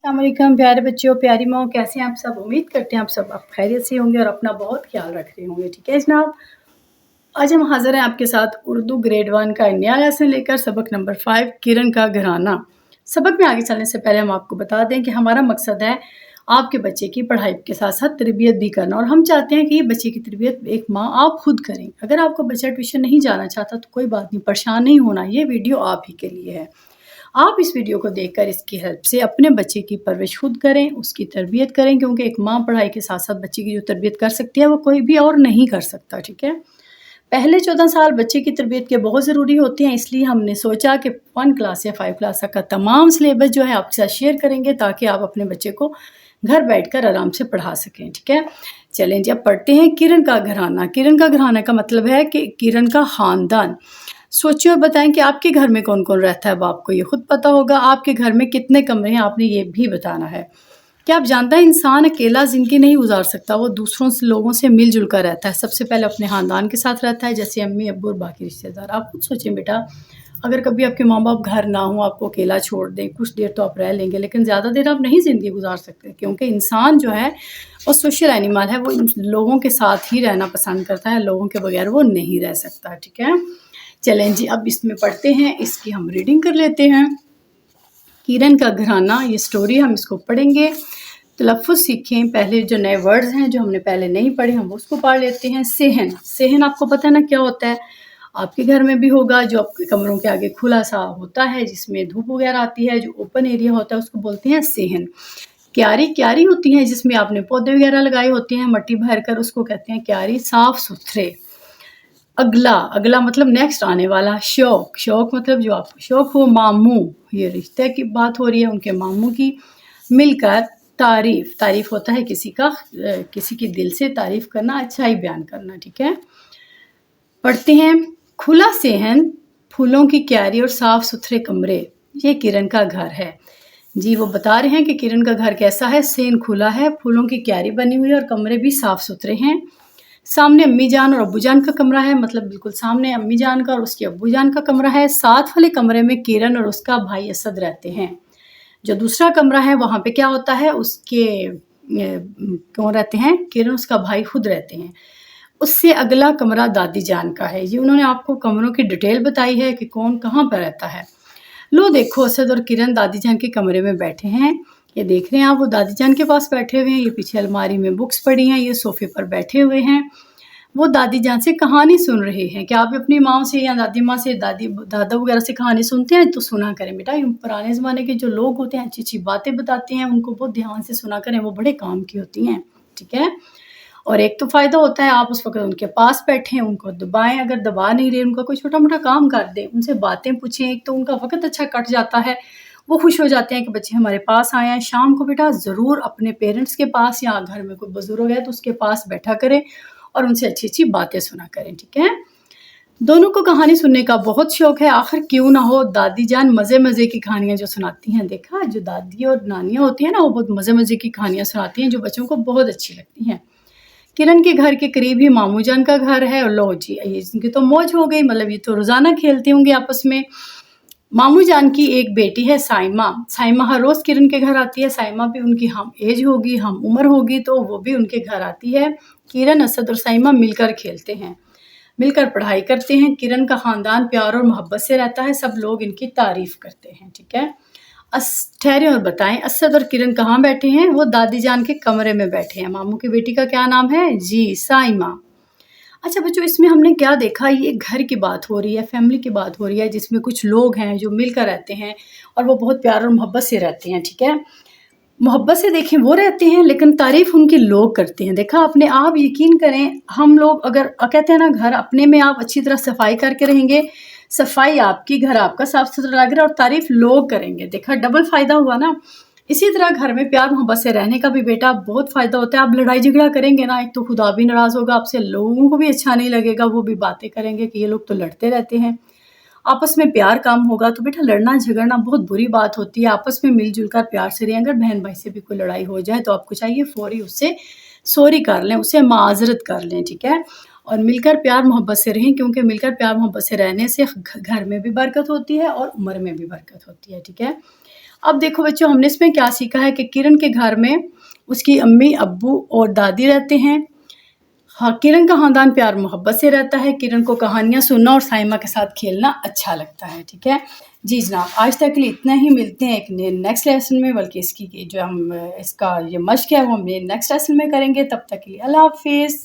अस्सलाम वालेकुम प्यारे बच्चों, प्यारी माँ, कैसे हैं आप सब। उम्मीद करते हैं आप खैरियत से होंगे और अपना बहुत ख्याल रख रहे होंगे। ठीक है जनाब, आज हम हाजिर हैं आपके साथ उर्दू ग्रेड 1 का नया लेसन लेकर, सबक नंबर 5 किरण का घराना। सबक में आगे चलने से पहले हम आपको बता दें कि हमारा मकसद है आपके बच्चे की पढ़ाई के साथ साथ तरबियत भी करना, और हम चाहते हैं कि ये बच्चे की तरबियत एक माँ आप खुद करें। अगर आपका बच्चा ट्यूशन नहीं जाना चाहता तो कोई बात नहीं, परेशान नहीं होना, ये वीडियो आप ही के लिए है। आप इस वीडियो को देखकर इसकी हेल्प से अपने बच्चे की परवरिश खुद करें, उसकी तरबियत करें, क्योंकि एक माँ पढ़ाई के साथ साथ बच्चे की जो तरबियत कर सकती है वो कोई भी और नहीं कर सकता। ठीक है, पहले 14 साल बच्चे की तरबियत के बहुत ज़रूरी होते हैं, इसलिए हमने सोचा कि 1 क्लास या 5 क्लास तक का तमाम सिलेबस जो है आपके साथ शेयर करेंगे, ताकि आप अपने बच्चे को घर बैठकर आराम से पढ़ा सकें। ठीक है, चलें जी अब पढ़ते हैं किरण का घराना। किरण का घराना का मतलब है कि किरण का ख़ानदान। सोचिए और बताएं कि आपके घर में कौन कौन रहता है। अब आपको ये खुद पता होगा। आपके घर में कितने कमरे हैं, आपने ये भी बताना है। क्या आप जानते हैं इंसान अकेला ज़िंदगी नहीं गुजार सकता, वो दूसरों से लोगों से मिलजुल कर रहता है। सबसे पहले अपने ख़ानदान के साथ रहता है, जैसे अम्मी अब्बू और बाकी रिश्तेदार। आप खुद सोचें बेटा, अगर कभी आपके माँ बाप घर ना हो, आपको अकेला छोड़ दें, कुछ देर तो आप रह लेंगे, लेकिन ज़्यादा देर आप नहीं ज़िंदगी गुजार सकते, क्योंकि इंसान जो है वो सोशल एनिमल है। वो लोगों के साथ ही रहना पसंद करता है, लोगों के बगैर वो नहीं रह सकता। ठीक है, चलें जी अब इसमें पढ़ते हैं, इसकी हम रीडिंग कर लेते हैं। किरण का घराना, ये स्टोरी हम इसको पढ़ेंगे, तलफ़्फ़ुज़ सीखें। पहले जो नए वर्ड्स हैं जो हमने पहले नहीं पढ़े, हम उसको पढ़ लेते हैं। सेहन, सेहन आपको पता है ना क्या होता है, आपके घर में भी होगा। जो आपके कमरों के आगे खुला सा होता है, जिसमें धूप वगैरह आती है, जो ओपन एरिया होता है, उसको बोलते हैं सेहन। क्यारी, क्यारी होती है जिसमें आपने पौधे वगैरह लगाए होते हैं मट्टी भर कर, उसको कहते हैं क्यारी। साफ सुथरे। अगला, अगला मतलब नेक्स्ट आने वाला। शौक, शौक मतलब जो आपको शौक हो। मामू, ये रिश्ते की बात हो रही है, उनके मामू की। मिलकर। तारीफ, तारीफ होता है किसी का किसी की दिल से तारीफ करना, अच्छाई बयान करना। ठीक है, पढ़ते हैं। खुला सेहन, फूलों की क्यारी और साफ सुथरे कमरे, ये किरण का घर है। जी वो बता रहे हैं कि किरण का घर कैसा है। सेहन खुला है, फूलों की क्यारी बनी हुई है और कमरे भी साफ सुथरे हैं। सामने अम्मी जान और अब्बू जान का कमरा है, मतलब बिल्कुल सामने अम्मी जान का और उसके अब्बू जान का कमरा है। साथ वाले कमरे में किरण और उसका भाई असद रहते हैं। जो दूसरा कमरा है वहाँ पे क्या होता है, उसके कौन रहते हैं, किरण उसका भाई खुद रहते हैं। उससे अगला कमरा दादी जान का है। ये उन्होंने आपको कमरों की डिटेल बताई है कि कौन कहाँ पर रहता है। लो देखो, असद और किरण दादी जान के कमरे में बैठे हैं। ये देख रहे हैं आप, वो दादी जान के पास बैठे हुए हैं। ये पीछे अलमारी में बुक्स पड़ी हैं, ये सोफे पर बैठे हुए हैं। वो दादी जान से कहानी सुन रहे हैं। क्या आप अपनी माँ से या दादी माँ से, दादी दादा वगैरह से कहानी सुनते हैं? तो सुना करें बेटा, पुराने ज़माने के जो लोग होते हैं अच्छी अच्छी बातें बताते हैं, उनको बहुत ध्यान से सुना करें, वो बड़े काम की होती हैं। ठीक है, और एक तो फ़ायदा होता है, आप उस वक्त उनके पास बैठें, उनको दबाएं, अगर दबा नहीं रहे, उनका कोई छोटा मोटा काम कर दें, उनसे बातें पूछें, एक तो उनका वक्त अच्छा कट जाता है, वो खुश हो जाते हैं कि बच्चे हमारे पास आए हैं। शाम को बेटा ज़रूर अपने पेरेंट्स के पास या घर में कोई बुजुर्ग है तो उसके पास बैठा करें और उनसे अच्छी अच्छी बातें सुना करें। ठीक है, दोनों को कहानी सुनने का बहुत शौक है। आखिर क्यों ना हो, दादी जान मज़े मज़े की कहानियाँ जो सुनाती हैं। देखा, जो दादी और नानियाँ होती हैं ना, वो बहुत मज़े मज़े की कहानियाँ सुनाती हैं जो बच्चों को बहुत अच्छी लगती हैं। किरण के घर के करीब ही मामू जान का घर है। और लो जी, ये इनकी तो मौज हो गई, मतलब ये तो रोज़ाना खेलते होंगे आपस में। मामू जान की एक बेटी है साइमा। साइमा हर रोज़ किरण के घर आती है। साइमा भी उनकी हम एज होगी, हम उम्र होगी, तो वो भी उनके घर आती है। किरण, असद और साइमा मिलकर खेलते हैं, मिलकर पढ़ाई करते हैं। किरण का ख़ानदान प्यार और मोहब्बत से रहता है, सब लोग इनकी तारीफ़ करते हैं। ठीक है, ठहरे और बताएं, असद और किरण कहाँ बैठे हैं? वो दादी जान के कमरे में बैठे हैं। मामू की बेटी का क्या नाम है? जी, साइमा। अच्छा बच्चों, इसमें हमने क्या देखा, ये घर की बात हो रही है, फैमिली की बात हो रही है, जिसमें कुछ लोग हैं जो मिलकर रहते हैं और वो बहुत प्यार और मोहब्बत से रहते हैं। ठीक है, मोहब्बत से देखें वो रहते हैं, लेकिन तारीफ उनकी लोग करते हैं। देखा आपने, आप यकीन करें, हम लोग अगर कहते हैं ना, घर अपने में आप अच्छी तरह सफाई करके रहेंगे, सफाई आपकी, घर आपका साफ सुथरा लग रहा है और तारीफ लोग करेंगे। देखा, डबल फायदा हुआ ना। इसी तरह घर में प्यार मोहब्बत से रहने का भी बेटा बहुत फ़ायदा होता है। आप लड़ाई झगड़ा करेंगे ना, एक तो खुदा भी नाराज़ होगा आपसे, लोगों को भी अच्छा नहीं लगेगा, वो भी बातें करेंगे कि ये लोग तो लड़ते रहते हैं। आपस में प्यार कम होगा तो बेटा लड़ना झगड़ना बहुत बुरी बात होती है। आपस में मिलजुल कर प्यार से रहें। अगर बहन भाई से भी कोई लड़ाई हो जाए तो आपको चाहिए फ़ौरी उससे सॉरी कर लें, उससे माज़रत कर लें। ठीक है, और मिलकर प्यार मोहब्बत से रहें, क्योंकि मिलकर प्यार मोहब्बत से रहने से घर में भी बरकत होती है और उम्र में भी बरकत होती है। ठीक है, अब देखो बच्चों, हमने इसमें क्या सीखा है कि किरण के घर में उसकी अम्मी, अब्बू और दादी रहते हैं। हाँ, किरण का ख़ानदान प्यार मोहब्बत से रहता है। किरण को कहानियाँ सुनना और साइमा के साथ खेलना अच्छा लगता है। ठीक है जी जनाब, आज तक के लिए इतना ही। मिलते हैं एक नेक्स्ट लेसन में, बल्कि इसकी जो हम इसका ये मश्क है वो हम नेक्स्ट लेसन में करेंगे। तब तक के लिए अल्लाह हाफिज़।